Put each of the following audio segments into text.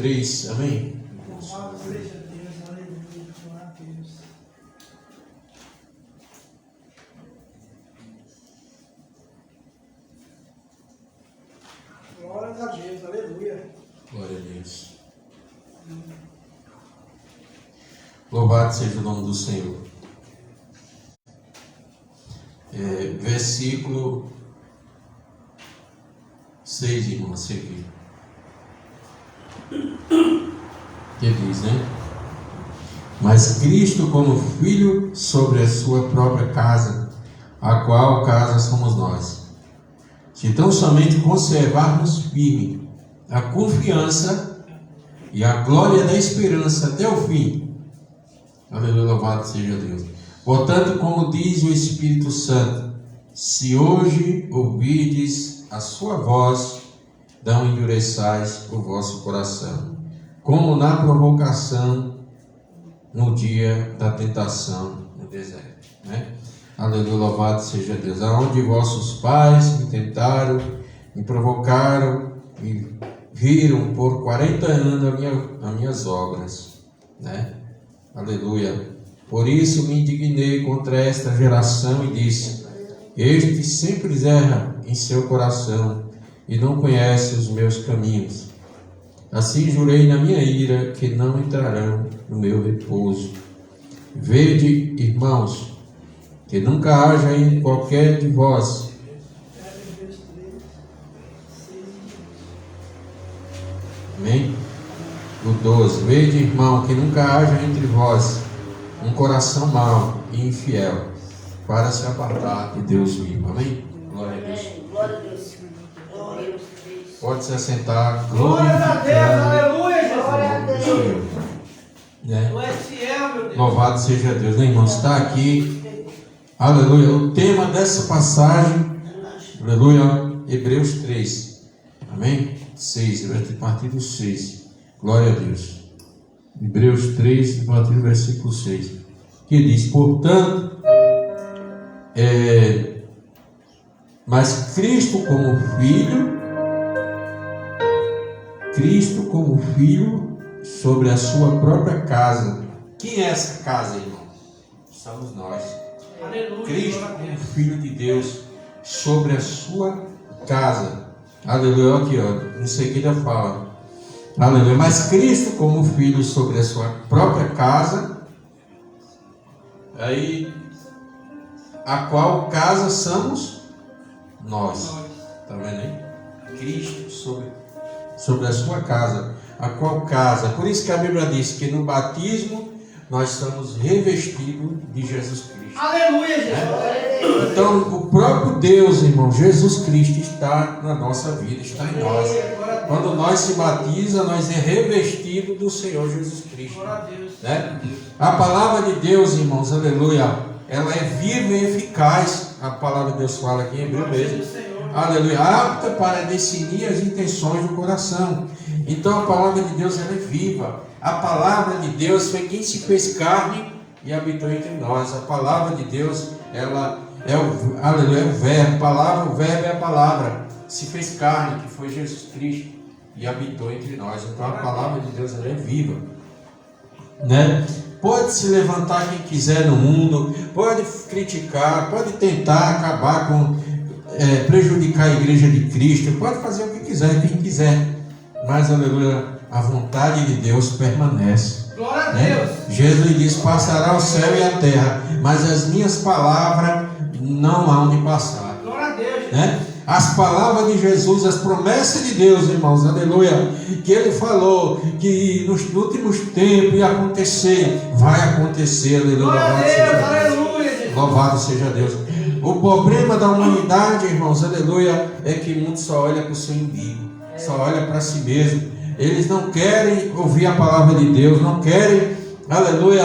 3, amém? Louvado seja Deus, aleluia, glória a Deus. Glória a Deus, aleluia. Glória a Deus. Louvado seja o nome do Senhor. Versículo 6, irmão, aqui. Que diz, né? Mas Cristo como Filho sobre a sua própria casa, a qual casa somos nós. Se então somente conservarmos firme a confiança e a glória da esperança até o fim. Aleluia, louvado seja Deus. Portanto, como diz o Espírito Santo, se hoje ouvirdes a sua voz, não endureçais o vosso coração, como na provocação no dia da tentação no deserto, né? Aleluia, louvado seja Deus. Aonde vossos pais me tentaram, me provocaram e viram por 40 anos as minhas obras, né? Aleluia. Por isso me indignei contra esta geração e disse: este sempre erra em seu coração e não conhece os meus caminhos. Assim jurei na minha ira que não entrarão no meu repouso. Vede, irmãos, que nunca haja em qualquer de vós amém? O 12. Vede, irmão, que nunca haja entre vós um coração mau e infiel, para se apartar de Deus vivo. Amém? Glória a Deus. Glória a Deus. Pode se assentar. Glória a Deus, aleluia, Jesus. Glória a Deus. Né? Tu és fiel, meu Deus. Louvado seja Deus, né, irmãos? Está aqui, aleluia, o tema dessa passagem, aleluia, Hebreus 3, amém? 6, vai ter partido 6, glória a Deus. Hebreus 3, a partir do versículo 6, que diz: portanto, mas Cristo como Filho sobre a sua própria casa. Quem é essa casa, irmão? Somos nós. Aleluia. Cristo como Filho de Deus sobre a sua casa. Aleluia, aqui ó, em seguida fala. Aleluia, mas Cristo como Filho sobre a sua própria casa, aí, a qual casa somos nós. Está vendo aí? Cristo sobre a sua casa, a qual casa. Por isso que a Bíblia diz que no batismo nós somos revestidos de Jesus Cristo. Aleluia, Jesus. Então o próprio Deus, irmão, Jesus Cristo está na nossa vida, está em nós. Quando nós se batiza, nós é revestido do Senhor Jesus Cristo, Glória a Deus. né? A palavra de Deus, irmãos, aleluia, ela é viva e eficaz. A palavra de Deus fala aqui em Hebreu mesmo, aleluia, apta para discernir as intenções do coração. Então a palavra de Deus, ela é viva. A palavra de Deus foi quem se fez carne e habitou entre nós. A palavra de Deus, ela é o verbo. O verbo é a palavra. Se fez carne, que foi Jesus Cristo, e habitou entre nós. Então a palavra de Deus, ela é viva, né? Pode se levantar quem quiser no mundo, pode criticar, pode tentar acabar com, prejudicar a igreja de Cristo, pode fazer o que quiser, quem quiser, mas aleluia, a vontade de Deus permanece. Glória a Né? Deus. Jesus diz: passará o céu e a terra, mas as minhas palavras não hão de passar. Glória a Deus, Jesus. Né? As palavras de Jesus, as promessas de Deus, irmãos, aleluia, que Ele falou que nos últimos tempos ia acontecer, vai acontecer, aleluia. Glória a Louvado Deus, seja Deus. aleluia, Jesus. Louvado seja Deus. O problema da humanidade, irmãos, aleluia, é que muitos só olham para o seu umbigo, só olham para si mesmo. Eles não querem ouvir a palavra de Deus, não querem, aleluia,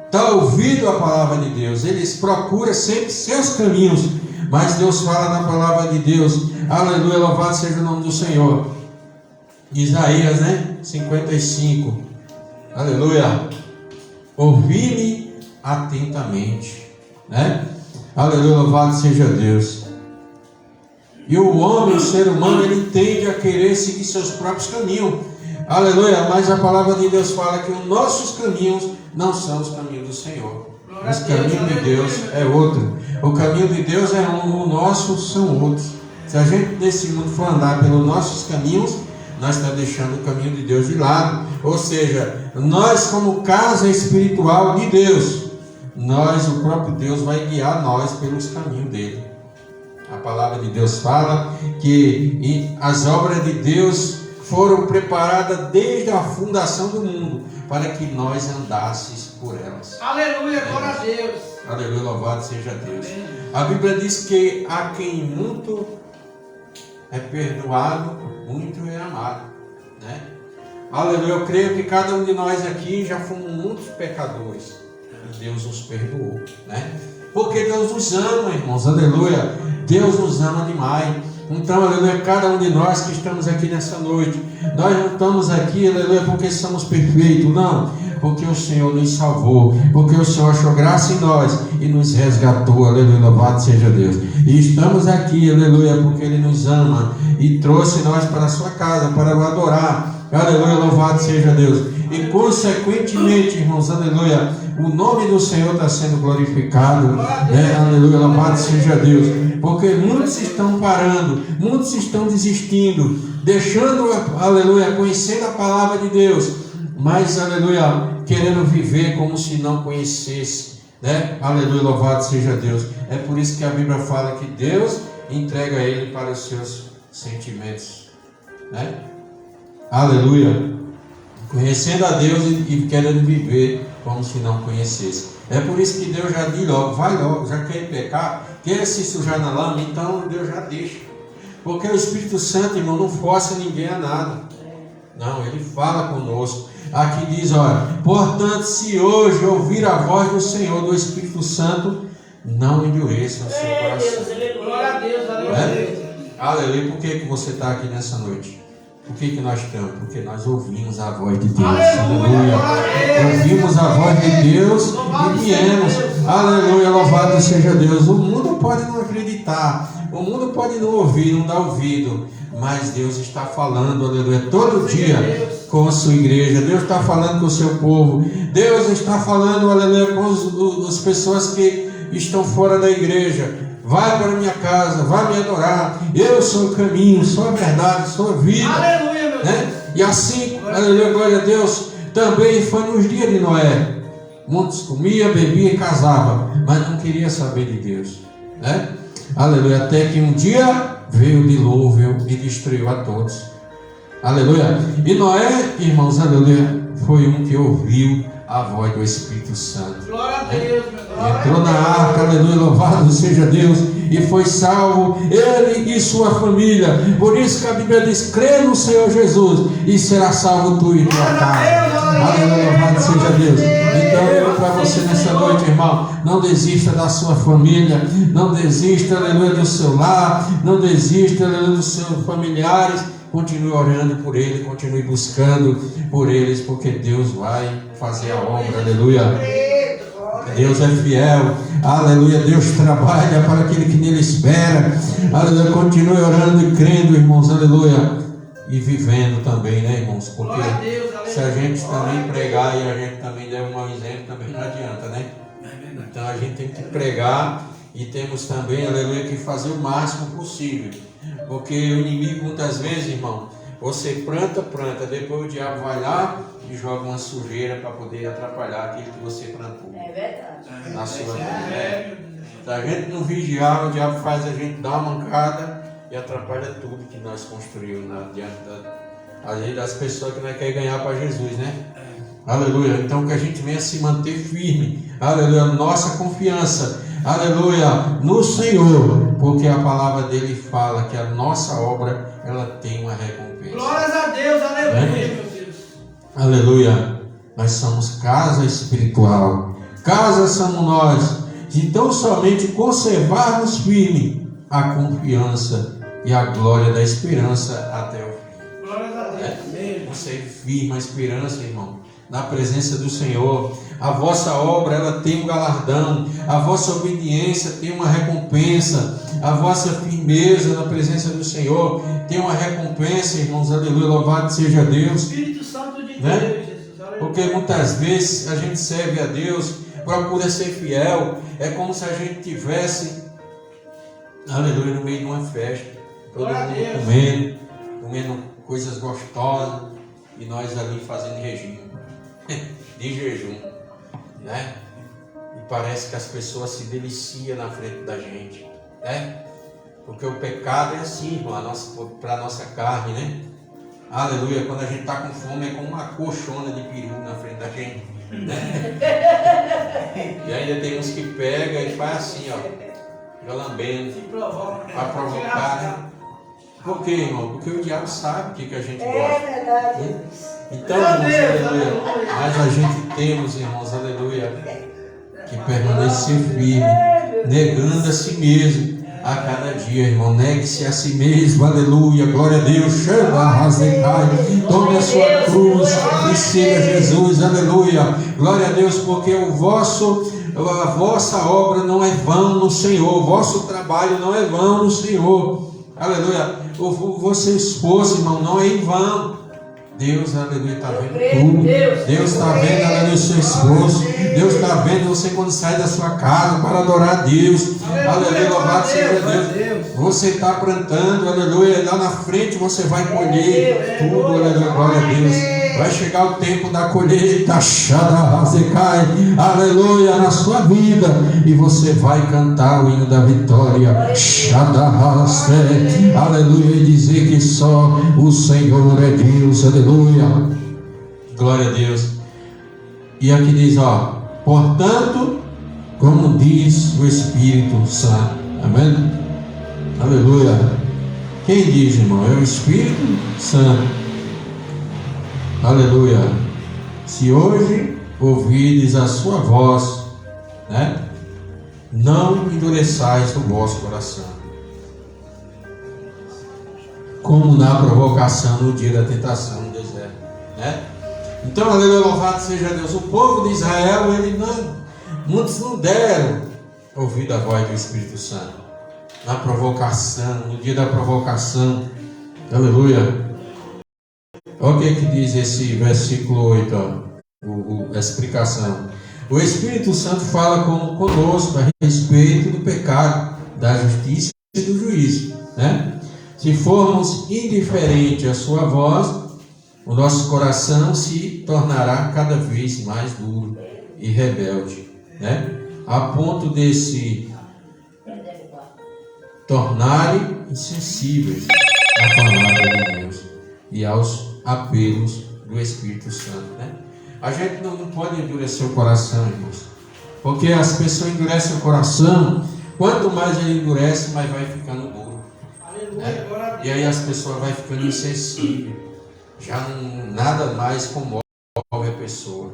estar ouvindo a palavra de Deus. Eles procuram sempre seus caminhos, mas Deus fala na palavra de Deus, aleluia, louvado seja o nome do Senhor. Isaías, né, 55, aleluia, ouvi-me atentamente, né, aleluia, louvado seja Deus. E o homem, o ser humano, ele tende a querer seguir seus próprios caminhos. Aleluia, mas a palavra de Deus fala que os nossos caminhos não são os caminhos do Senhor. Os caminhos de Deus é outro. O caminho de Deus é um, o nosso são outros. Se a gente nesse mundo for andar pelos nossos caminhos, nós estamos deixando o caminho de Deus de lado. Ou seja, nós como casa espiritual de Deus, o próprio Deus vai guiar nós pelos caminhos dele. A palavra de Deus fala que as obras de Deus foram preparadas desde a fundação do mundo, para que nós andássemos por elas. Aleluia, glória a Deus. Aleluia, louvado seja Deus. A Bíblia diz que a quem muito é perdoado, muito é amado, né? Aleluia, eu creio que cada um de nós aqui já fomos muitos pecadores, e Deus nos perdoou, né? Porque Deus nos ama, irmãos, aleluia. Deus nos ama demais. Então, aleluia, cada um de nós que estamos aqui nessa noite, nós não estamos aqui, aleluia, porque somos perfeitos, não, porque o Senhor nos salvou, porque o Senhor achou graça em nós e nos resgatou, aleluia, louvado seja Deus. E estamos aqui, aleluia, porque Ele nos ama e trouxe nós para a sua casa, para o adorar, aleluia, louvado seja Deus. E consequentemente, irmãos, aleluia, o nome do Senhor está sendo glorificado, né? Aleluia, louvado seja Deus, porque muitos estão parando, muitos estão desistindo, deixando, aleluia, conhecendo a palavra de Deus, mas, aleluia, querendo viver como se não conhecesse, né? Aleluia, louvado seja Deus. É por isso que a Bíblia fala que Deus entrega ele para os seus sentimentos, né? Aleluia, conhecendo a Deus e querendo viver como se não conhecesse. É por isso que Deus já diz logo, vai logo, já quer pecar, quer se sujar na lama, então Deus já deixa. Porque o Espírito Santo, irmão, não força ninguém a nada. Não, Ele fala conosco. Aqui diz, olha, portanto, se hoje ouvir a voz do Senhor, do Espírito Santo, não endureça o seu coração. Glória a Deus, aleluia. Aleluia, por que você está aqui nessa noite? Por que nós estamos? Porque nós ouvimos a voz de Deus. Aleluia. Ouvimos a voz de Deus e viemos. Aleluia, louvado seja Deus. O mundo pode não acreditar, o mundo pode não ouvir, não dar ouvido, mas Deus está falando, aleluia, todo dia com a sua igreja. Deus está falando com o seu povo. Deus está falando, aleluia, com as pessoas que estão fora da igreja. Vai para a minha casa, vai me adorar. Eu sou o caminho, sou a verdade, sou a vida. Aleluia, meu Deus. Né? E assim, aleluia, glória a Deus, também foi nos dias de Noé. Muitos comiam, bebiam e casavam, mas não queria saber de Deus, né? Aleluia, até que um dia veio o dilúvio e destruiu a todos. Aleluia. E Noé, irmãos, aleluia, foi um que ouviu a voz do Espírito Santo. Glória a Deus, meu Deus. Entrou na arca, aleluia, louvado seja Deus, e foi salvo, ele e sua família. Por isso que a Bíblia diz, crê no Senhor Jesus, e será salvo tu e tua casa. Aleluia, louvado seja Deus. Então eu digo para você nessa noite, irmão, não desista da sua família, não desista, aleluia, do seu lar, não desista, aleluia, dos seus familiares. Continue orando por ele, continue buscando por eles, porque Deus vai fazer a obra, aleluia. Deus é fiel, aleluia. Deus trabalha para aquele que nele espera, aleluia. Continue orando e crendo, irmãos, aleluia. E vivendo também, né, irmãos? Porque se a gente também pregar e a gente também der um mau exemplo, também não adianta, né? Então a gente tem que pregar e temos também, aleluia, que fazer o máximo possível. Porque o inimigo, muitas vezes, irmão, você planta, depois o diabo vai lá e joga uma sujeira para poder atrapalhar aquilo que você plantou. É verdade. Na sua vida. Se a gente não vigiar, o diabo faz a gente dar uma mancada e atrapalha tudo que nós construímos diante às vezes das pessoas que nós queremos ganhar para Jesus, né? Aleluia. Então que a gente venha se manter firme. Aleluia. Nossa confiança. Aleluia, no Senhor, porque a palavra dele fala que a nossa obra, ela tem uma recompensa. Glórias a Deus, aleluia, meu Deus. Aleluia, nós somos casa espiritual, casa somos nós, então somente conservarmos firme a confiança e a glória da esperança até o fim. Glórias a Deus. Você firma a esperança, irmão. na presença do Senhor. A vossa obra, ela tem um galardão. A vossa obediência tem uma recompensa. A vossa firmeza na presença do Senhor tem uma recompensa, irmãos. Aleluia, louvado seja Deus. Espírito Santo de Né? Deus, Jesus. Aleluia. Porque muitas vezes a gente serve a Deus, procura ser fiel. É como se a gente tivesse, aleluia, no meio de uma festa. Todo Glória a mundo Deus. comendo coisas gostosas e nós ali fazendo regime, de jejum, né? E parece que as pessoas se deliciam na frente da gente, né? Porque o pecado é assim, irmão, para a nossa carne, né? Aleluia, quando a gente está com fome é como uma colchona de peru na frente da gente, né? E ainda tem uns que pegam e faz assim, ó, fica lambendo, Se provoca. para provocar, né? Por quê, irmão? Porque o diabo sabe o que a gente gosta. É verdade. Então, irmãos, aleluia. Mas a gente temos, irmãos, aleluia, que permanecer firme, negando a si mesmo a cada dia, irmão. Negue-se a si mesmo, aleluia. Glória a Deus. Tome a sua cruz e siga Jesus, aleluia. Glória a Deus, porque a vossa obra não é vão no Senhor, o vosso trabalho não é vão no Senhor, aleluia. O você esforço, irmão, não é em vão. Deus, aleluia, está vendo tudo. Deus está vendo, aleluia, o seu esforço. Deus está vendo você quando sai da sua casa para adorar a Deus. Aleluia, louvado seja Deus. Você está plantando, aleluia, lá na frente você vai colher tudo, aleluia, glória a Deus. Vai chegar o tempo da colheita, aleluia, na sua vida, e você vai cantar o hino da vitória, aleluia, e dizer que só o Senhor é Deus, aleluia, glória a Deus. E aqui diz, ó, portanto, como diz o Espírito Santo, amém? Aleluia. Quem diz, irmão? É o Espírito Santo. Aleluia. Se hoje ouvides a sua voz, né, não endureçais o vosso coração, como na provocação no dia da tentação no deserto, né? Então, aleluia, louvado seja Deus. O povo de Israel, muitos não deram ouvido à voz do Espírito Santo na provocação, no dia da provocação, aleluia. Olha o que diz esse versículo 8, ó, a explicação. O Espírito Santo fala conosco a respeito do pecado, da justiça e do juízo, né? Se formos indiferentes à sua voz, o nosso coração se tornará cada vez mais duro e rebelde, né? A ponto de se tornarem insensíveis à palavra de Deus e aos apelos do Espírito Santo, né? A gente não pode endurecer o coração, irmãos, porque as pessoas endurecem o coração. Quanto mais ele endurece, mais vai ficando duro, né? E aí as pessoas vão ficando insensíveis, já nada mais comove a pessoa,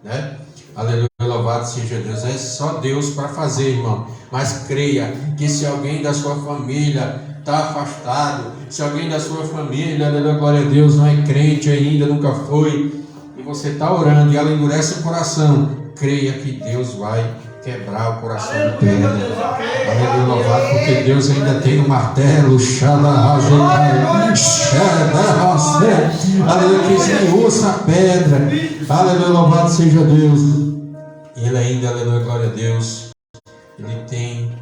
né? Aleluia, louvado seja Deus. É só Deus para fazer, irmão. Mas creia que se alguém da sua família está afastado, se alguém da sua família, aleluia, glória a Deus, não é crente ainda, nunca foi, e você está orando e ela endurece o coração, creia que Deus vai quebrar o coração de pedra. Aleluia, louvado, porque Deus ainda tem um martelo, aleluia, que esmiuça a pedra. Aleluia, louvado seja Deus. E Ele ainda, aleluia, glória a Deus, Ele tem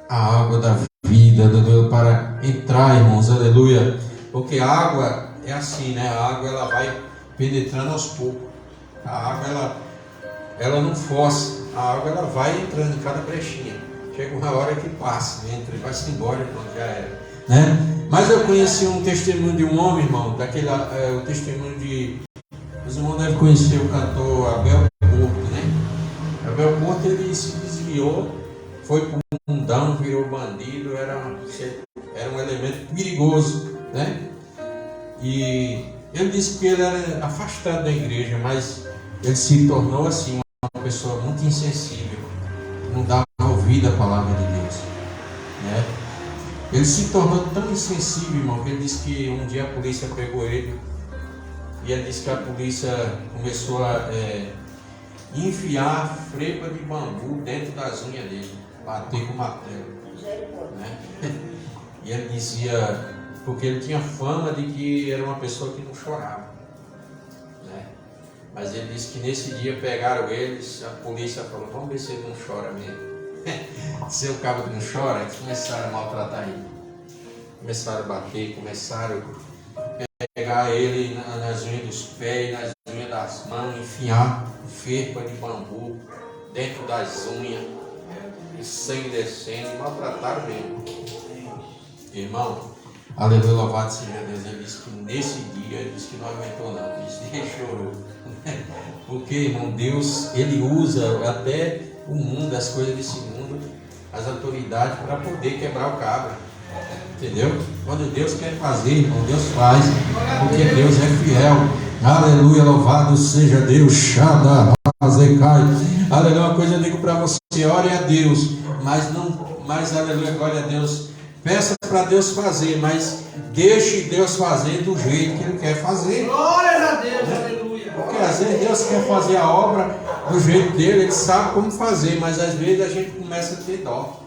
a água da vida, aleluia, para entrar, irmãos, aleluia, porque a água é assim, né? A água ela vai penetrando aos poucos. A água ela não força, a água ela vai entrando em cada brechinha. Chega uma hora que passa, entra e vai-se embora, pronto, já era, né? Mas eu conheci um testemunho de um homem, irmão, o testemunho de, os irmãos devem conhecer o cantor Abel Porto, né? Abel Porto, ele se desviou, foi para o mundão, virou bandido, era um elemento perigoso, né? E ele disse que ele era afastado da igreja, mas ele se tornou assim uma pessoa muito insensível, não dava ouvido à palavra de Deus, né? Ele se tornou tão insensível, irmão, que ele disse que um dia a polícia pegou ele E ele disse que a polícia começou a enfiar frepa de bambu dentro das unhas dele, bater com martelo, né? E ele dizia, porque ele tinha fama de que era uma pessoa que não chorava, né? Mas ele disse que nesse dia pegaram eles, a polícia falou, vamos ver se ele não chora mesmo. Se o cabo que não chora, eles começaram a maltratar ele, começaram a bater, começaram a pegar ele nas unhas dos pés, nas unhas das mãos, enfiar ferpa de bambu dentro das unhas, e sangue descendo, e maltrataram mesmo. Irmão, aleluia, louvado seja Deus. Ele disse que nesse dia, ele disse que não aguentou não, ele disse que chorou. Porque, irmão, Deus, ele usa até o mundo, as coisas desse mundo, as autoridades, para poder quebrar o cabra. Entendeu? Quando Deus quer fazer, irmão, Deus faz, porque Deus é fiel. Aleluia, louvado seja Deus. Shada, Azecai. Aleluia, uma coisa eu digo para você, ore a Deus, mas aleluia, glória a Deus. Peça para Deus fazer, mas deixe Deus fazer do jeito que Ele quer fazer. Glória a Deus, aleluia. Porque às vezes Deus quer fazer a obra do jeito dele, Ele sabe como fazer, mas às vezes a gente começa a ter dó.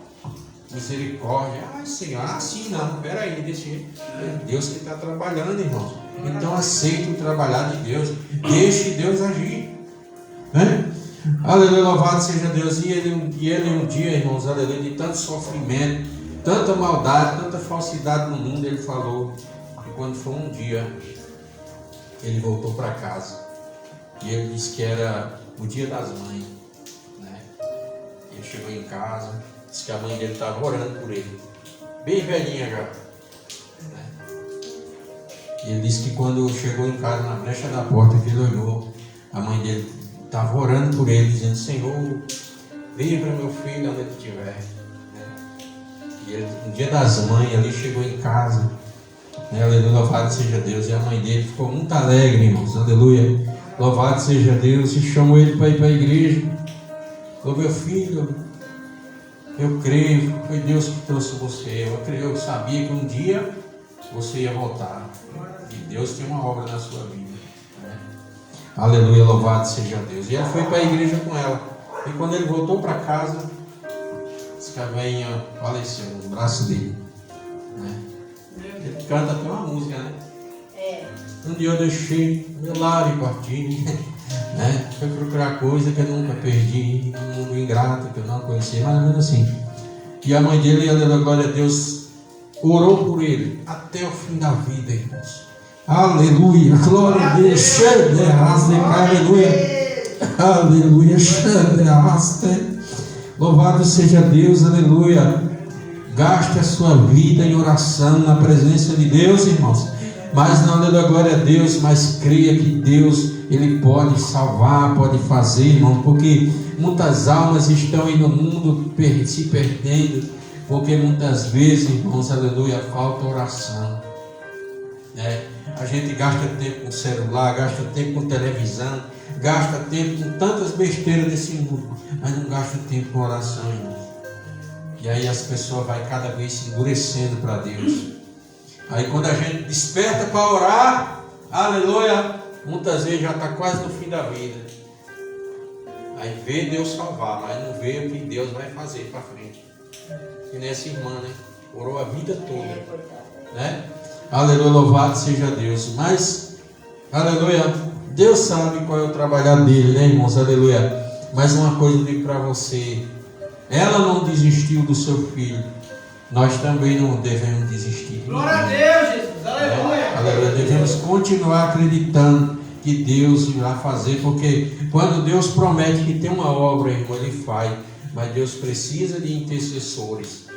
Misericórdia, Senhor, assim não, peraí, deixa Deus que está trabalhando, irmãos. Então aceite o trabalhar de Deus, deixe Deus agir, né? Aleluia, louvado seja Deus. E ele um dia, irmãos, aleluia, de tanto sofrimento, tanta maldade, tanta falsidade no mundo, ele falou que quando foi um dia, ele voltou para casa e ele disse que era o dia das mães, né? Ele chegou em casa, disse que a mãe dele estava orando por ele, bem velhinha já, né? E ele disse que quando chegou em casa, na brecha da porta que ele olhou, a mãe dele estava orando por ele, dizendo, Senhor, livra meu filho onde ele estiver. E ele, no dia das mães, ali chegou em casa, né? Aleluia, louvado seja Deus. E a mãe dele ficou muito alegre, irmãos, aleluia, louvado seja Deus. E chamou ele para ir para a igreja. Falou, meu filho, eu creio, foi Deus que trouxe você. Eu sabia que um dia você ia voltar. E Deus tem uma obra na sua vida, né? Aleluia, louvado seja Deus. E ele foi para a igreja com ela. E quando ele voltou para casa, que a velhinha faleceu no braço dele, né? Ele canta até uma música, né? Um dia eu deixei meu lar e parti, né? Foi procurar coisa que eu nunca perdi, um mundo ingrato que eu não conhecia, mais ou menos assim. E a mãe dele, glória a Deus, orou por ele até o fim da vida, irmãos. Aleluia, glória a Deus. Aleluia, aleluia. Louvado seja Deus, aleluia. Gaste a sua vida em oração, na presença de Deus, irmãos. Mas não dando a glória a Deus, mas creia que Deus, Ele pode salvar, pode fazer, irmão. Porque muitas almas estão aí no mundo se perdendo. Porque muitas vezes, irmãos, aleluia, falta oração, né? A gente gasta tempo com celular, gasta tempo com televisão, gasta tempo com tantas besteiras desse mundo, mas não gasta tempo com oração, irmão. E aí as pessoas vão cada vez se endurecendo para Deus. Aí quando a gente desperta para orar, aleluia, muitas vezes já está quase no fim da vida. Aí vê Deus salvar, mas não vê o que Deus vai fazer para frente. E nessa irmã, né? Orou a vida toda, né? Aleluia, louvado seja Deus. Mas, aleluia, Deus sabe qual é o trabalhar dele, né, irmãos? Aleluia. Mas uma coisa eu digo para você: ela não desistiu do seu filho, nós também não devemos desistir. Glória a Deus, Jesus, aleluia. Aleluia. Devemos continuar acreditando que Deus irá fazer, porque quando Deus promete que tem uma obra, irmão, Ele faz. Mas Deus precisa de intercessores,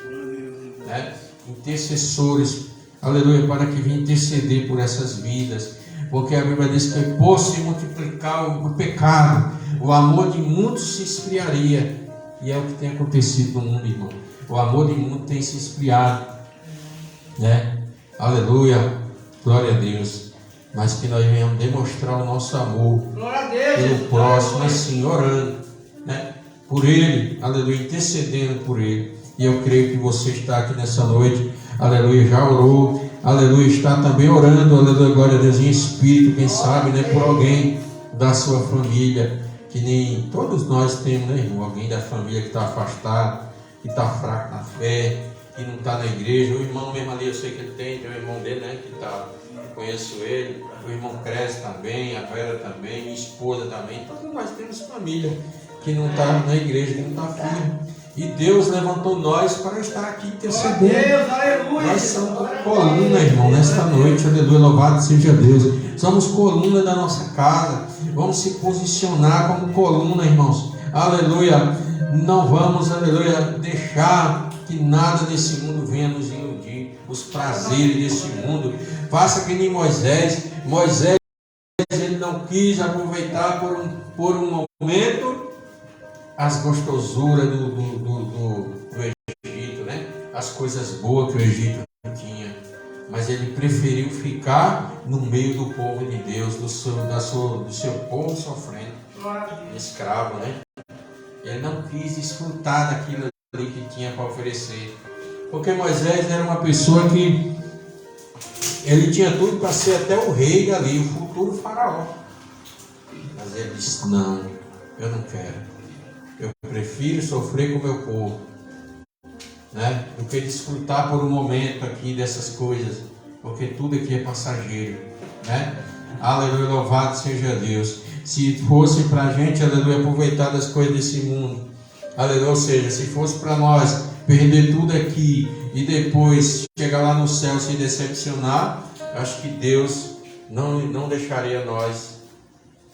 né? Intercessores, aleluia, para que venham interceder por essas vidas. Porque a Bíblia diz que por se multiplicar o pecado, o amor de muitos se esfriaria. E é o que tem acontecido no mundo, irmão. O amor de muitos tem se esfriado, né? Aleluia, glória a Deus. Mas que nós venhamos demonstrar o nosso amor pelo próximo, assim, orando, né? Por ele, aleluia, intercedendo por ele. E eu creio que você está aqui nessa noite, aleluia, já orou, aleluia, está também orando, aleluia, glória a Deus, em espírito, quem sabe, né, por alguém da sua família, que nem todos nós temos, né, irmão, alguém da família que está afastado, que está fraco na fé, que não está na igreja. O irmão mesmo ali, eu sei que ele tem o irmão dele, né, que está, conheço ele, o irmão Cresce também, a Vera também, minha esposa também, todos nós temos família que não está na igreja, que não está firme. E Deus levantou nós para estar aqui intercedendo. Nós somos coluna, irmão, nesta noite, aleluia, louvado seja Deus. Somos coluna da nossa casa. Vamos se posicionar como coluna, irmãos. Aleluia. Não vamos, aleluia, deixar que nada desse mundo venha nos iludir. Os prazeres desse mundo. Faça que nem Moisés. Moisés, ele não quis aproveitar por um momento as gostosuras do Egito, né? As coisas boas que o Egito tinha, mas ele preferiu ficar no meio do povo de Deus, do seu povo sofrendo, escravo, né? Ele não quis desfrutar daquilo ali que tinha para oferecer, porque Moisés era uma pessoa que ele tinha tudo para ser até o rei ali, o futuro faraó, mas ele disse: não, eu não quero. Eu prefiro sofrer com o meu povo, né, do que desfrutar por um momento aqui dessas coisas, porque tudo aqui é passageiro, né? Aleluia, louvado seja Deus. Se fosse para a gente, aleluia, aproveitar das coisas desse mundo, aleluia, ou seja, se fosse para nós perder tudo aqui e depois chegar lá no céu se decepcionar, eu acho que Deus não deixaria nós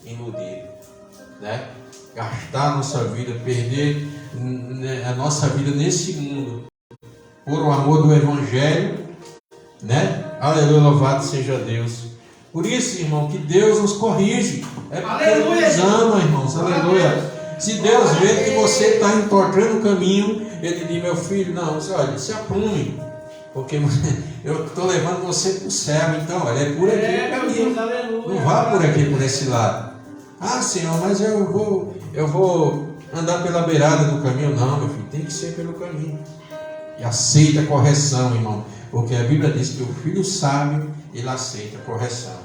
iludidos, né? Gastar a nossa vida, perder a nossa vida nesse mundo por o amor do Evangelho, né? Aleluia, louvado seja Deus. Por isso, irmão, que Deus nos corrige. É porque Ele nos ama, irmãos. Aleluia. Se Deus vê que você está entortando o caminho, Ele diz: meu filho, não, olha, se aprume, porque eu estou levando você para o céu. Então, olha, é por aqui o caminho. Não vá por aqui, por esse lado. Ah, Senhor, mas eu vou andar pela beirada do caminho. Não, meu filho, tem que ser pelo caminho. E aceita a correção, irmão. Porque a Bíblia diz que o filho sábio, ele aceita a correção.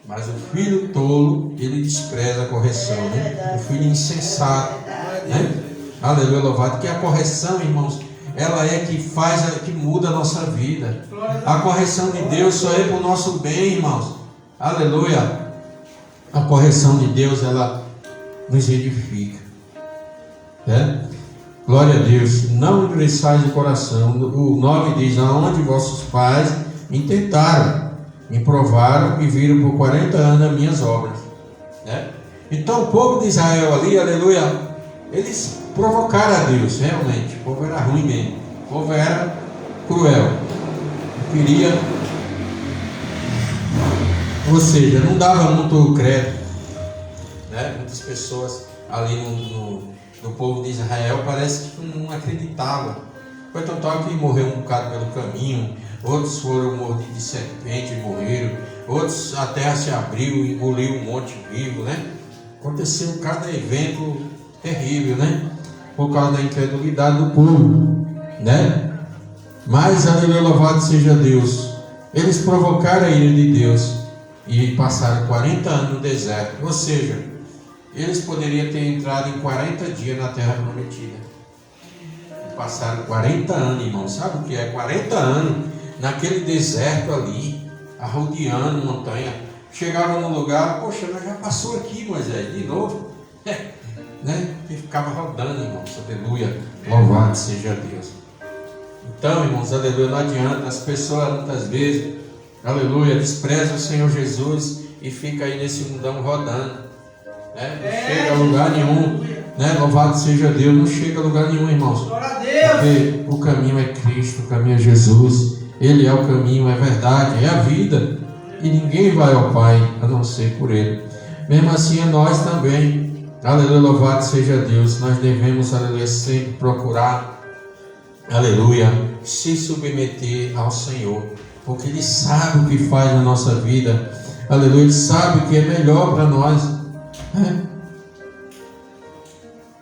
Mas o filho tolo, ele despreza a correção, né? O filho insensato, né? Aleluia, louvado. Que a correção, irmãos, ela é que muda a nossa vida. A correção de Deus só é para o nosso bem, irmãos. Aleluia. A correção de Deus, ela nos edifica, né? Glória a Deus. Não endureçais o coração. O 9 diz: aonde vossos pais me tentaram, me provaram e viram por 40 anos as minhas obras, né? Então o povo de Israel ali, aleluia, eles provocaram a Deus, realmente. O povo era ruim mesmo, o povo era cruel, queria, ou seja, não dava muito crédito, né? Muitas pessoas ali no povo de Israel parece que não acreditavam. Foi tão tal que morreu um bocado pelo caminho, outros foram mordidos de serpente e morreram, outros a terra se abriu e engoliu um monte vivo, né? Aconteceu cada evento terrível, né? Por causa da incredulidade do povo, né? Mas, aleluia, louvado seja Deus, eles provocaram a ira de Deus e passaram 40 anos no deserto. Ou seja, eles poderiam ter entrado em 40 dias na terra prometida. Passaram 40 anos, irmão. Sabe o que é? 40 anos naquele deserto ali, arrodeando montanha. Chegaram no lugar: poxa, nós já passou aqui, Moisés, de novo. Né? E ficava rodando, irmãos. Aleluia. Louvado seja Deus. Então, irmãos, aleluia, não adianta. As pessoas muitas vezes, aleluia, desprezam o Senhor Jesus e fica aí nesse mundão rodando, né? Não chega a lugar nenhum, né? Louvado seja Deus. Não chega a lugar nenhum, irmãos. Porque o caminho é Cristo, o caminho é Jesus. Ele é o caminho, é a verdade, é a vida. E ninguém vai ao Pai a não ser por Ele. Mesmo assim, é nós também. Aleluia, louvado seja Deus. Nós devemos, aleluia, sempre procurar, aleluia, se submeter ao Senhor, porque Ele sabe o que faz na nossa vida. Aleluia, Ele sabe o que é melhor para nós, né?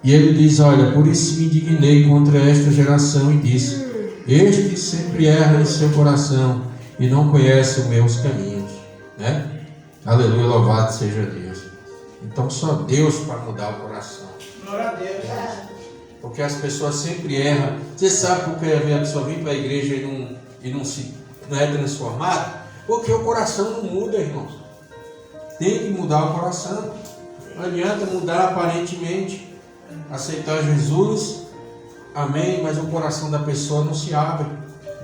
E Ele diz: olha, por isso me indignei contra esta geração e disse: este sempre erra em seu coração e não conhece os meus caminhos, né? Aleluia, louvado seja Deus. Então só Deus para mudar o coração. Glória a Deus. Porque as pessoas sempre erram. Você sabe por que a pessoa vem para a igreja e não é transformada? Porque o coração não muda, irmãos. Tem que mudar o coração. Não adianta mudar aparentemente, aceitar Jesus, amém, mas o coração da pessoa não se abre,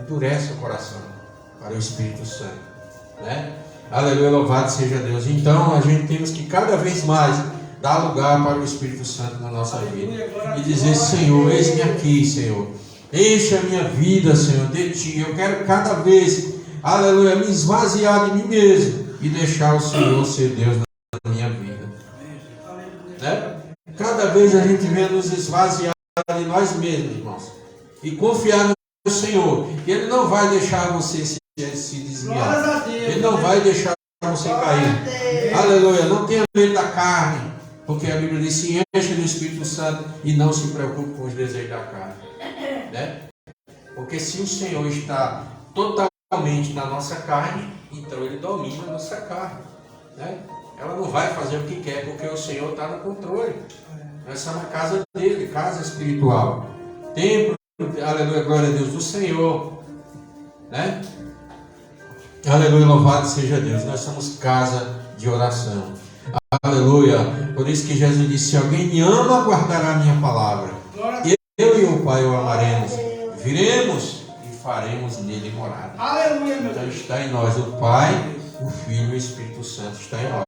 endurece o coração para o Espírito Santo, né? Aleluia, louvado seja Deus. Então a gente temos que cada vez mais dar lugar para o Espírito Santo na nossa vida e dizer: Senhor, eis-me aqui, Senhor, enche a minha vida, Senhor, de Ti. Eu quero cada vez, aleluia, me esvaziar de mim mesmo e deixar o Senhor ser Deus na minha vida, né? Cada vez a gente vem nos esvaziar de nós mesmos, irmãos, e confiar no Senhor, que Ele não vai deixar você se desviar, Ele não vai deixar você cair. Aleluia, não tenha medo da carne, porque a Bíblia diz: se enche do Espírito Santo e não se preocupe com os desejos da carne, né? Porque se o Senhor está totalmente na nossa carne, então Ele domina a nossa carne, né? Ela não vai fazer o que quer, porque o Senhor está no controle. Nós estamos na casa dele, casa espiritual, templo, aleluia, glória a Deus, do Senhor, né? Aleluia, louvado seja Deus. Nós somos casa de oração, aleluia. Por isso que Jesus disse: se alguém me ama, guardará a minha palavra, eu e o Pai o amaremos, viremos e faremos nele morada. Aleluia, meu Então Deus. está em nós o Pai, o Filho e o Espírito Santo está em nós.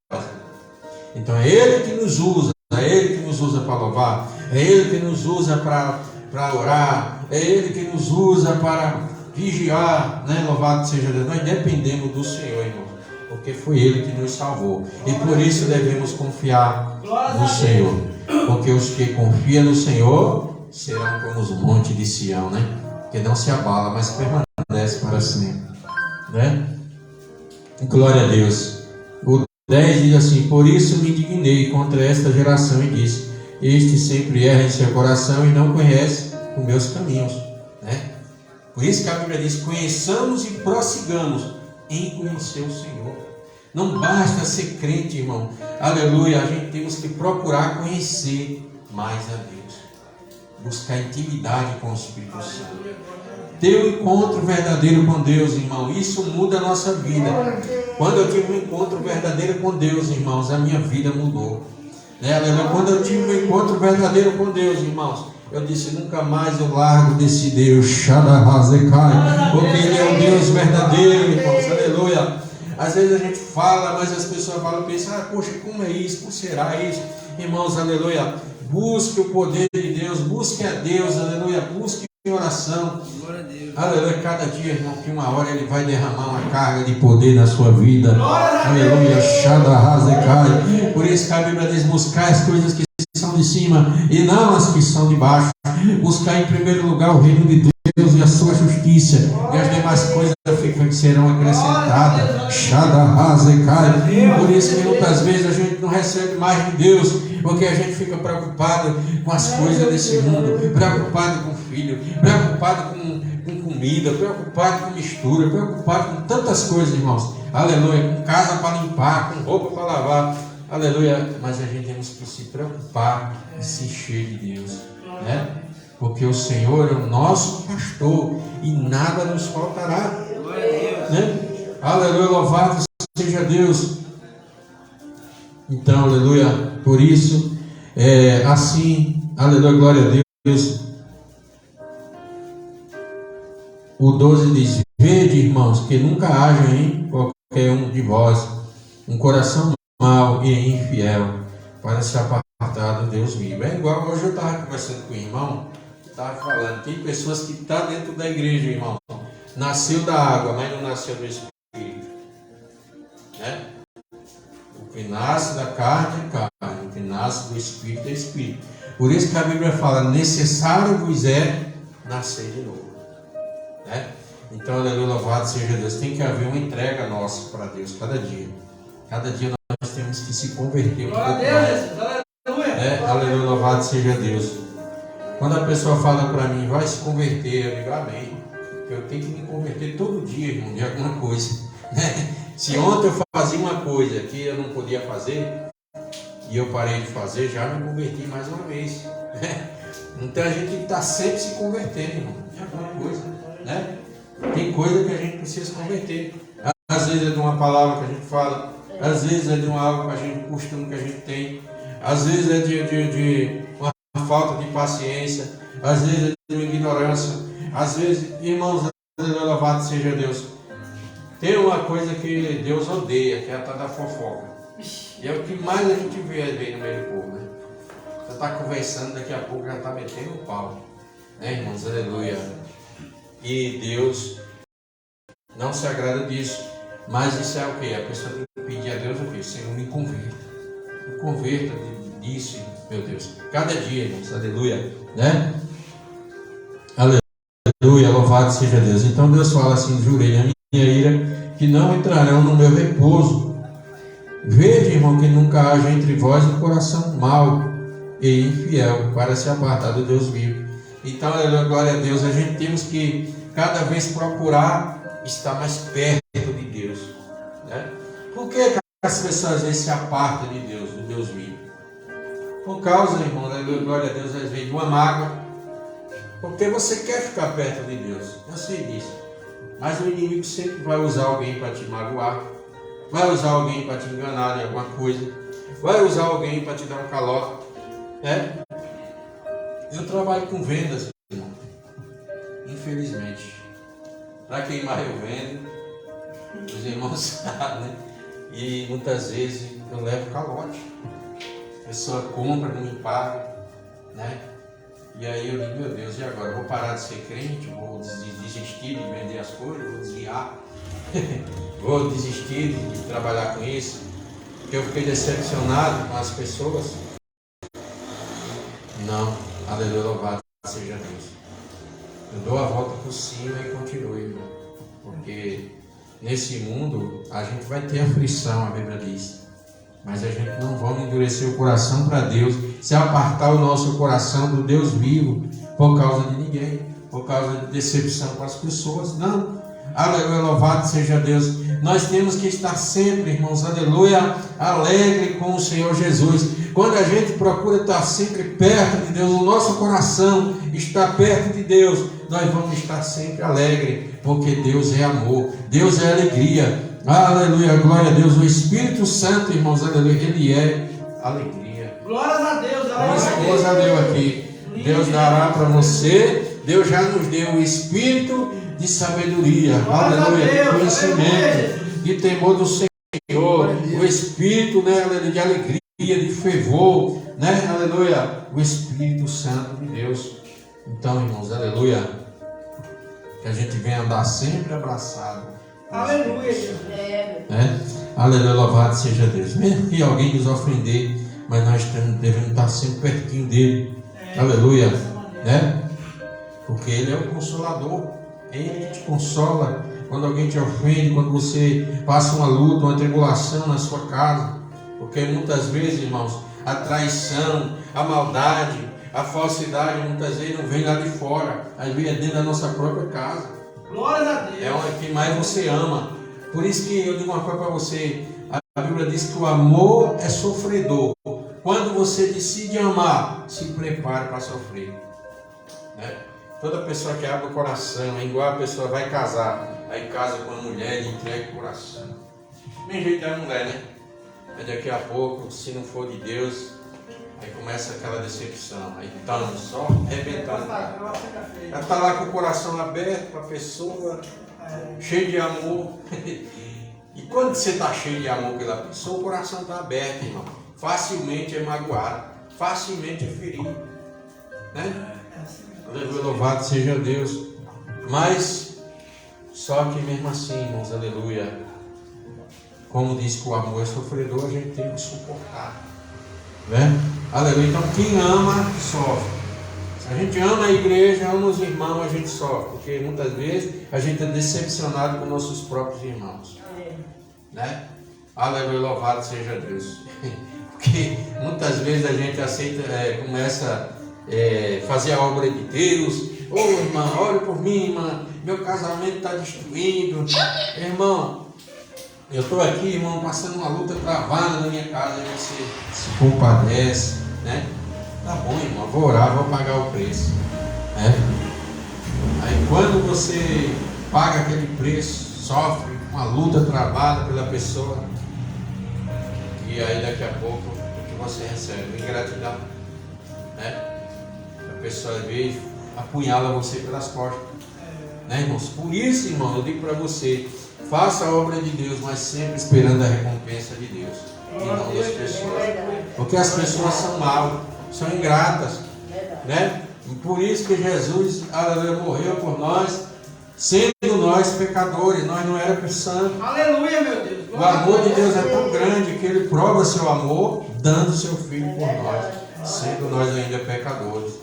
Então é Ele que nos usa, é Ele que nos usa para louvar, é Ele que nos usa para orar, é Ele que nos usa para vigiar, né? Louvado seja Deus. Nós dependemos do Senhor, irmão, porque foi Ele que nos salvou, e por isso devemos confiar no Senhor, porque os que confiam no Senhor serão como os montes de Sião, né? Que não se abala, mas permanece para sempre, né? Glória a Deus. O 10 diz assim: por isso me indignei contra esta geração e disse: este sempre erra em seu coração e não conhece os meus caminhos, né? Por isso que a Bíblia diz: conheçamos e prossigamos em conhecer o Senhor. Não basta ser crente, irmão, aleluia, a gente temos que procurar conhecer mais a Deus, buscar intimidade com o Espírito Santo, ter um encontro verdadeiro com Deus, irmão. Isso muda a nossa vida. Quando eu tive um encontro verdadeiro com Deus, irmãos, a minha vida mudou, né? Quando eu tive um encontro verdadeiro com Deus, irmãos, eu disse: nunca mais eu largo desse Deus, porque Ele é o Deus verdadeiro, irmãos, aleluia. Às vezes a gente fala, mas as pessoas falam, pensam: poxa, como é isso? Como será isso? Irmãos, aleluia, busque o poder de Deus, busque a Deus, aleluia, busque em oração, aleluia. Cada dia, irmão, que uma hora Ele vai derramar uma carga de poder na sua vida, aleluia. Por isso que a Bíblia diz: buscar as coisas que são de cima e não as que são de baixo. Buscar em primeiro lugar o reino de Deus e a sua justiça, e as demais coisas serão acrescentadas. Por isso que muitas vezes a gente não recebe mais de Deus, porque a gente fica preocupado com as coisas desse mundo, preocupado com filho, preocupado com comida, preocupado com mistura, preocupado com tantas coisas, irmãos, aleluia, com casa para limpar, com roupa para lavar, aleluia. Mas a gente temos que se preocupar e se encher de Deus, né? Porque o Senhor é o nosso pastor e nada nos faltará, né? Aleluia, louvado seja Deus. Então, aleluia, por isso, assim, aleluia, glória a Deus. O 12 diz: vede, irmãos, que nunca haja em qualquer um de vós um coração mau e infiel para se apartar do Deus vivo. É igual, hoje eu estava conversando com o irmão, estava falando, tem pessoas que estão dentro da igreja, irmão, nasceu da água, mas não nasceu do Espírito, né? O que nasce da carne é carne, o que nasce do Espírito é Espírito. Por isso que a Bíblia fala: necessário vos é nascer de novo, né? Então, aleluia, louvado seja Deus. Tem que haver uma entrega nossa para Deus cada dia. Cada dia nós temos que se converter um pouco mais. Aleluia, louvado seja Deus. Quando a pessoa fala para mim: vai se converter, eu digo amém. Eu tenho que me converter todo dia, irmão, de alguma coisa. Né? Se ontem eu fazia uma coisa que eu não podia fazer, e eu parei de fazer, já me converti mais uma vez. Né? Então a gente tem que estar sempre se convertendo, irmão, de alguma coisa. Né? Tem coisa que a gente precisa se converter. Às vezes é de uma palavra que a gente fala, às vezes é de algo que a gente, um costume que a gente tem, às vezes é de uma falta de paciência, às vezes é de uma ignorância, às vezes, irmãos, louvado seja Deus. Tem uma coisa que Deus odeia, que é a tal da fofoca. E é o que mais a gente vê no meio do povo, né? Você está conversando, daqui a pouco já está metendo o pau. Né, irmãos? Aleluia. E Deus não se agrada disso. Mas isso é o que? A pessoa tem que pedir a Deus o que? Senhor, me converta. Me converta disso, meu Deus. Cada dia, irmãos. Aleluia. Né? Aleluia. Louvado seja Deus. Então Deus fala assim: jurei a minha ira que não entrarão no meu repouso. Vede, irmão, que nunca haja entre vós um coração mau e infiel para se apartar do Deus vivo. Então, glória a Deus, a gente temos que cada vez procurar estar mais perto de Deus. Né? Por que as pessoas às vezes se apartam de Deus, do Deus vivo? Por causa, irmão, glória a Deus, às vezes de uma mágoa. Porque você quer ficar perto de Deus, eu sei disso. Mas o inimigo sempre vai usar alguém para te magoar, vai usar alguém para te enganar em alguma coisa, vai usar alguém para te dar um calote. Né? Eu trabalho com vendas, irmão. Infelizmente. Para quem mais eu vendo, os irmãos sabem, né? E muitas vezes eu levo calote. A pessoa compra, não me paga, né? E aí eu digo, meu Deus, e agora? Eu vou parar de ser crente, vou desistir de vender as coisas, vou desviar, vou desistir de trabalhar com isso, porque eu fiquei decepcionado com as pessoas. Não, aleluia, louvado seja Deus. Eu dou a volta por cima e continuo, irmão, porque nesse mundo a gente vai ter aflição, a Bíblia diz. Mas a gente não vai endurecer o coração para Deus, se apartar o nosso coração do Deus vivo por causa de ninguém, por causa de decepção com as pessoas. Não. Aleluia, louvado seja Deus. Nós temos que estar sempre, irmãos, aleluia, alegre com o Senhor Jesus. Quando a gente procura estar sempre perto de Deus, o nosso coração está perto de Deus, nós vamos estar sempre alegre, porque Deus é amor, Deus é alegria. Aleluia, glória a Deus. O Espírito Santo, irmãos, aleluia, ele é alegria. Glórias a Deus, Minha esposa deu aqui. Deus dará para você. Deus já nos deu o Espírito de sabedoria, aleluia, de conhecimento, de temor do Senhor. O Espírito, né, de alegria, de fervor, né, aleluia. O Espírito Santo de Deus. Então, irmãos, aleluia, que a gente venha andar sempre abraçado. Aleluia. Né? Aleluia, louvado seja Deus. Mesmo que alguém nos ofender, mas nós devemos estar sempre pertinho dele. Aleluia. Né? Porque ele é o consolador. Ele te consola quando alguém te ofende, quando você passa uma luta, uma tribulação na sua casa. Porque muitas vezes, irmãos, a traição, a maldade, a falsidade, muitas vezes não vem lá de fora, às vezes é dentro da nossa própria casa. Glória a Deus. É o que mais você ama. Por isso que eu digo uma coisa para você. A Bíblia diz que o amor é sofredor. Quando você decide amar, se prepare para sofrer. Né? Toda pessoa que abre o coração, é igual a pessoa vai casar, aí casa com uma mulher e entrega o coração. Nem jeito é a mulher, né? Mas daqui a pouco, se não for de Deus, aí começa aquela decepção. Aí estamos só arrebentando. Ela está lá com o coração aberto para a pessoa, cheio de amor. E quando você está cheio de amor pela pessoa, o coração está aberto, irmão. Facilmente é magoado, facilmente é ferido. Né? Aleluia, louvado seja Deus. Mas, só que mesmo assim, irmãos, aleluia, como diz que o amor é sofredor, a gente tem que suportar. Né? Aleluia. Então quem ama, sofre. Se a gente ama a igreja, ama os irmãos, a gente sofre. Porque muitas vezes a gente é decepcionado com nossos próprios irmãos. Né? Aleluia, louvado seja Deus. Porque muitas vezes a gente aceita, começa a fazer a obra de Deus, Ô irmã, ore por mim, irmã, meu casamento está destruindo. Irmão, eu estou aqui, irmão, passando uma luta travada na minha casa, aí você se compadece, né? Tá bom, irmão, vou orar, vou pagar o preço, né? Aí quando você paga aquele preço, sofre uma luta travada pela pessoa, e aí daqui a pouco o que você recebe? Ingratidão, né? A pessoa veio, apunhala você pelas costas, né, irmãos? Por isso, irmão, eu digo para você, faça a obra de Deus, mas sempre esperando a recompensa de Deus, e não das pessoas, porque as pessoas são mal, são ingratas, né? Por isso que Jesus, aleluia, morreu por nós, sendo nós pecadores, nós não éramos santos. Aleluia, meu Deus. O amor de Deus é tão grande que Ele prova seu amor dando seu Filho por nós, sendo nós ainda pecadores,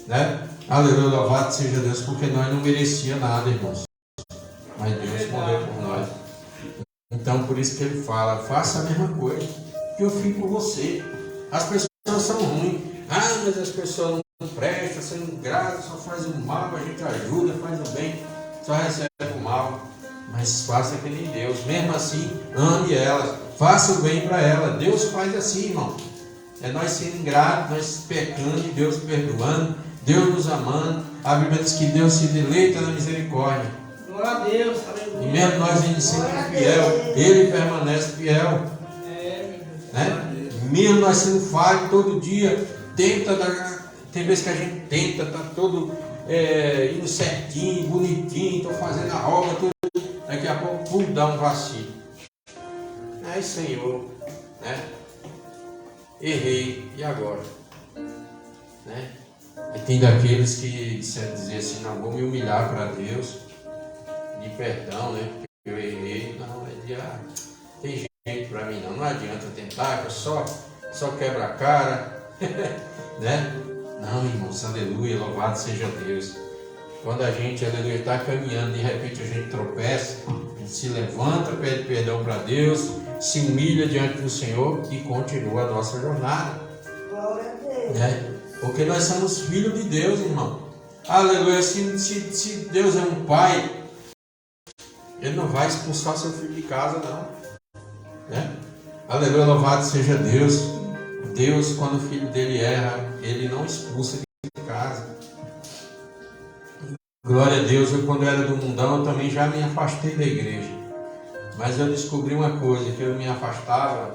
né? Aleluia, louvado seja Deus, porque nós não merecíamos nada, irmãos, mas Deus morreu por nós. Então por isso que Ele fala, faça a mesma coisa que eu fiz por você. As pessoas são ruins, mas as pessoas não prestam, são graças, só faz o mal, a gente ajuda, faz o bem, só recebe o mal. Mas faça que nem Deus, mesmo assim, ame elas, faça o bem para elas. Deus faz assim, irmão. É nós sendo ingratos, nós pecando e Deus perdoando, Deus nos amando. A Bíblia diz que Deus se deleita na misericórdia. Glória a Deus, aleluia. E mesmo nós sendo fiel, Ele permanece fiel. Né? Mesmo nós sendo falhos todo dia, tem vezes que a gente tenta, está todo indo certinho, bonitinho, estou fazendo a obra, tudo. Daqui a pouco, dá um vacilo. Ai, Senhor, né? Errei, e agora? Né? E tem daqueles que dizem assim, não, vou me humilhar para Deus, de perdão, né? Porque eu errei. Não, tem jeito para mim não adianta tentar, que eu só quebra a cara, né? Não, irmãos, aleluia, louvado seja Deus. Quando a gente, aleluia, está caminhando, de repente a gente tropeça, a gente se levanta, pede perdão para Deus, se humilha diante do Senhor e continua a nossa jornada. Glória a Deus. Né? Porque nós somos filhos de Deus, irmão. Aleluia, se Deus é um pai, Ele não vai expulsar seu filho de casa, não. Né? Aleluia, louvado seja Deus. Deus, quando o filho dele erra, Ele não expulsa de casa. Glória a Deus, eu quando era do mundão, eu também já me afastei da igreja. Mas eu descobri uma coisa, que eu me afastava,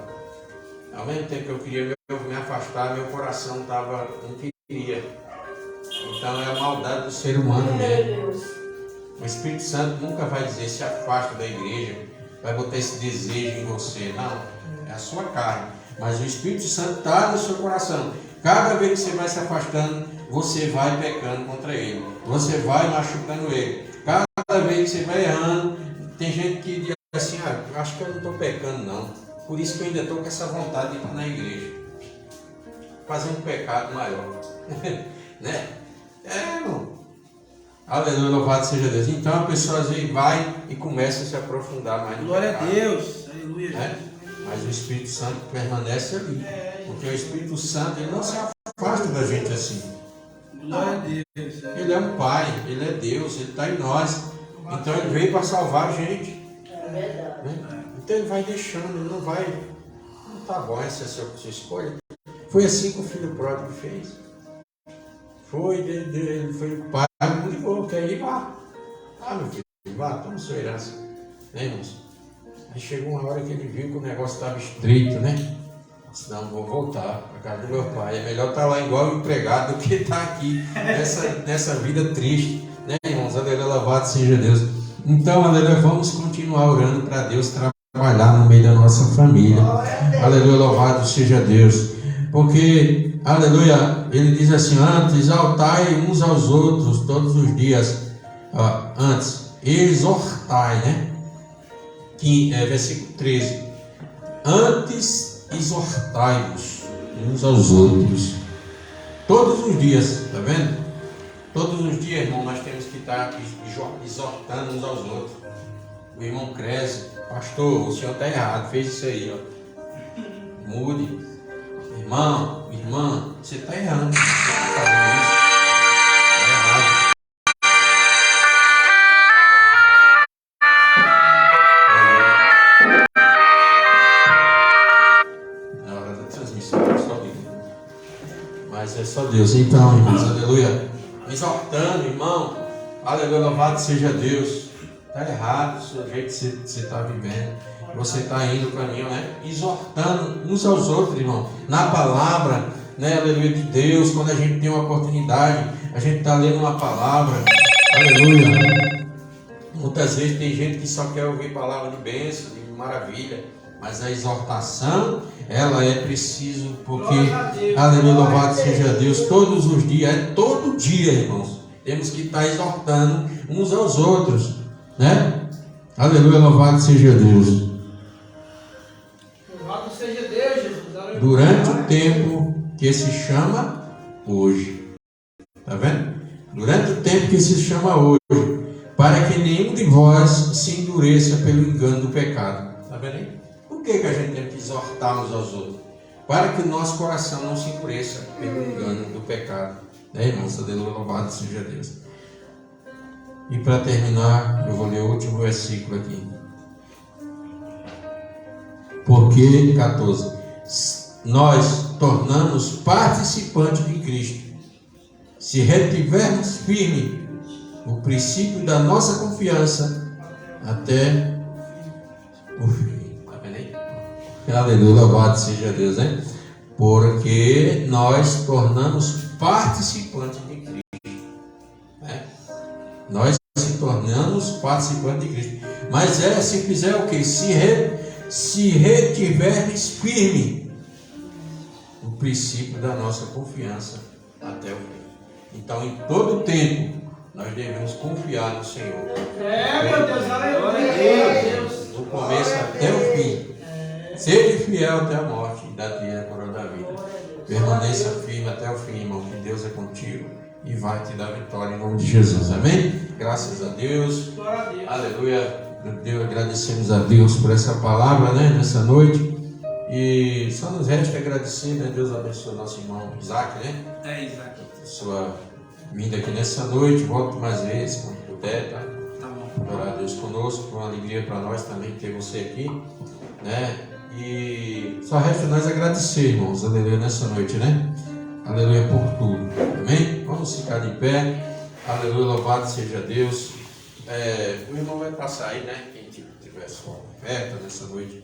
ao mesmo tempo que eu queria me afastar, meu coração não queria. Então é a maldade do ser humano mesmo. O Espírito Santo nunca vai dizer, se afaste da igreja, vai botar esse desejo em você. Não, é a sua carne. Mas o Espírito Santo está no seu coração. Cada vez que você vai se afastando, você vai pecando contra Ele. Você vai machucando Ele. Cada vez que você vai errando, tem gente que diz assim, eu acho que eu não estou pecando não. Por isso que eu ainda estou com essa vontade de ir na igreja. Fazer um pecado maior. Né? Irmão. Aleluia, louvado seja Deus. Então a pessoa às vezes vai e começa a se aprofundar mais no Glória pecado. a Deus, aleluia. Né? Mas o Espírito Santo permanece ali. Porque o Espírito Santo, ele não se afasta da gente assim. Glória a Deus. Ele é um Pai, Ele é Deus, Ele está em nós. Então Ele veio para salvar a gente. É verdade. Né? Então Ele vai deixando, Ele não vai. Não tá bom, essa é a sua escolha. Foi assim que o filho pródigo fez. Ele foi o pai, me ligou, quer ir lá. Meu filho, vá, toma sua herança. Né, irmãos? Aí chegou uma hora que ele viu que o negócio estava estreito, né? Não, vou voltar para casa do meu pai. É melhor estar lá igual empregado do que estar aqui nessa vida triste. Né, irmãos? Aleluia, louvado seja Deus. Então, aleluia, vamos continuar orando para Deus trabalhar no meio da nossa família. Aleluia, louvado seja Deus. Porque, aleluia, ele diz assim, antes exaltai uns aos outros todos os dias. Antes, exortai, né? Versículo 13. Antes exortai-vos uns aos outros. Todos os dias, tá vendo? Todos os dias, irmão, nós temos que estar exortando uns aos outros. O irmão cresce, pastor, o senhor está errado, fez isso aí, ó. Mude. Irmão, irmã, você está errando. Você está fazendo isso. Mas é só Deus. Então, irmãos, aleluia. Exortando, irmão. Aleluia, louvado seja Deus. Está errado o seu jeito que você está vivendo. Você está indo no caminho, né? Exortando uns aos outros, irmão. Na palavra, né? Aleluia, de Deus. Quando a gente tem uma oportunidade, a gente está lendo uma palavra. Aleluia. Muitas vezes tem gente que só quer ouvir palavra de bênção, de maravilha. Mas a exortação, ela é preciso, porque, aleluia, louvado seja Deus, todos os dias, é todo dia, irmãos, temos que estar exortando uns aos outros, né? Aleluia, louvado seja Deus. Louvado seja Deus, Jesus. Aleluia. Durante o tempo que se chama hoje, tá vendo? Durante o tempo que se chama hoje, para que nenhum de vós se endureça pelo engano do pecado, tá vendo aí? Por que a gente tem que exortar uns aos outros? Para que o nosso coração não se endureça pelo engano do pecado. Né, irmãos? Aleluia, louvado seja Deus. E para terminar, eu vou ler o último versículo aqui. Porque, 14, nós tornamos participantes de Cristo, se retivermos firme o princípio da nossa confiança até o fim. Aleluia, louvado seja Deus, né? Porque nós tornamos participantes de Cristo, né? Nós se tornamos participantes de Cristo. Mas se fizer o que? Se retivermos firme o princípio da nossa confiança até o fim. Então, em todo tempo, nós devemos confiar no Senhor. Meu Deus, aleluia. Do começo até o fim. Seja fiel até a morte e dá-te a coroa da vida. Permaneça firme até o fim, irmão, que Deus é contigo e vai te dar vitória em nome de Jesus. Amém? Graças a Deus. Aleluia. Deus, agradecemos a Deus por essa palavra, né, nessa noite. E só nos resta agradecer, né? Deus abençoe nosso irmão Isaac, né? Isaac. Sua vinda aqui nessa noite. Volte mais vezes, quando puder, tá? Tá bom. Adorar a Deus conosco. Foi uma alegria para nós também ter você aqui, né? E só resta nós agradecer, irmãos, aleluia, nessa noite, né? Aleluia por tudo, amém? Vamos ficar de pé, aleluia, louvado seja Deus. O irmão vai passar aí, né? Quem tiver sua oferta nessa noite.